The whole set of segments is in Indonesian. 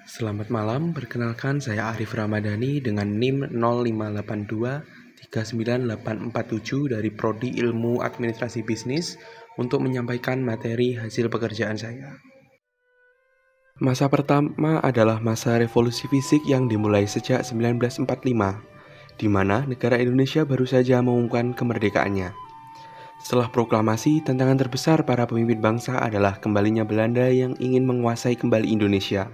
Selamat malam, perkenalkan saya Arif Ramadhani dengan NIM 0582398847 dari Prodi Ilmu Administrasi Bisnis untuk menyampaikan materi hasil pekerjaan saya. Masa pertama adalah masa revolusi fisik yang dimulai sejak 1945, di mana negara Indonesia baru saja mengumumkan kemerdekaannya. Setelah proklamasi, tantangan terbesar para pemimpin bangsa adalah kembalinya Belanda yang ingin menguasai kembali Indonesia.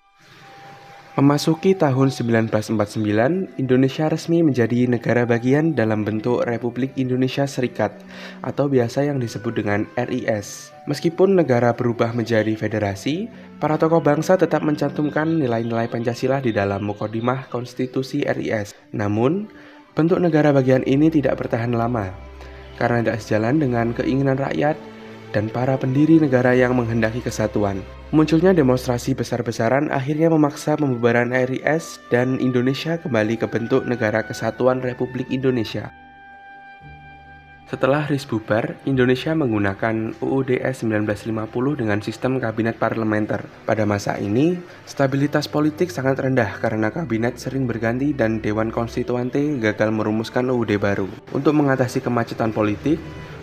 Memasuki tahun 1949, Indonesia resmi menjadi negara bagian dalam bentuk Republik Indonesia Serikat atau biasa yang disebut dengan RIS. Meskipun negara berubah menjadi federasi, para tokoh bangsa tetap mencantumkan nilai-nilai Pancasila di dalam Mukadimah Konstitusi RIS. Namun, bentuk negara bagian ini tidak bertahan lama karena tidak sejalan dengan keinginan rakyat dan para pendiri negara yang menghendaki kesatuan. Munculnya demonstrasi besar-besaran akhirnya memaksa pembubaran RIS dan Indonesia kembali ke bentuk Negara Kesatuan Republik Indonesia. Setelah RIS bubar, Indonesia menggunakan UUD 1950 dengan sistem kabinet parlementer. Pada masa ini, stabilitas politik sangat rendah karena kabinet sering berganti dan Dewan Konstituante gagal merumuskan UUD baru. Untuk mengatasi kemacetan politik,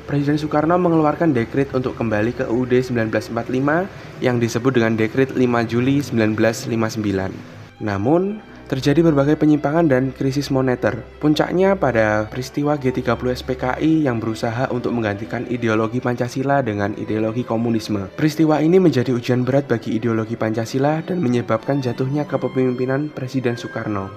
Presiden Soekarno mengeluarkan dekret untuk kembali ke UUD 1945 yang disebut dengan Dekret 5 Juli 1959. Namun, terjadi berbagai penyimpangan dan krisis moneter. Puncaknya pada peristiwa G30 SPKI yang berusaha untuk menggantikan ideologi Pancasila dengan ideologi komunisme. Peristiwa ini menjadi ujian berat bagi ideologi Pancasila dan menyebabkan jatuhnya kepemimpinan Presiden Soekarno.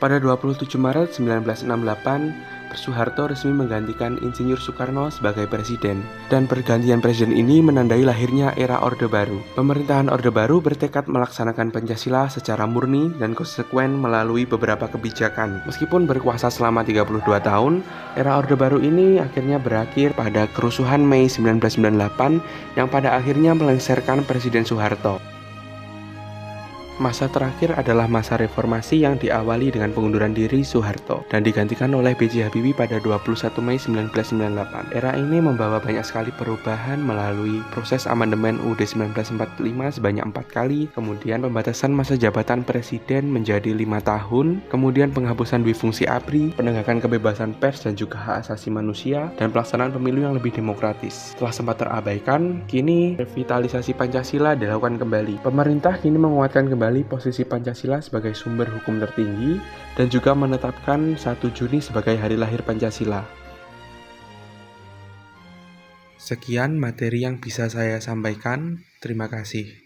Pada 27 Maret 1968, Soeharto resmi menggantikan Insinyur Soekarno sebagai presiden, dan pergantian presiden ini menandai lahirnya era Orde Baru. Pemerintahan Orde Baru bertekad melaksanakan Pancasila secara murni dan konsekuen melalui beberapa kebijakan. Meskipun berkuasa selama 32 tahun, era Orde Baru ini akhirnya berakhir pada kerusuhan Mei 1998 yang pada akhirnya melengsarkan Presiden Soeharto. Masa terakhir adalah masa reformasi yang diawali dengan pengunduran diri Soeharto dan digantikan oleh B.J. Habibie pada 21 Mei 1998. Era ini membawa banyak sekali perubahan melalui proses amandemen UUD 1945 sebanyak 4 kali, kemudian pembatasan masa jabatan presiden menjadi 5 tahun, kemudian penghapusan duifungsi ABRI, penegakan kebebasan pers dan juga hak asasi manusia, dan pelaksanaan pemilu yang lebih demokratis. Setelah sempat terabaikan, kini revitalisasi Pancasila dilakukan kembali. Pemerintah kini menguatkan kembali posisi Pancasila sebagai sumber hukum tertinggi dan juga menetapkan 1 Juni sebagai hari lahir Pancasila. Sekian materi yang bisa saya sampaikan. Terima kasih.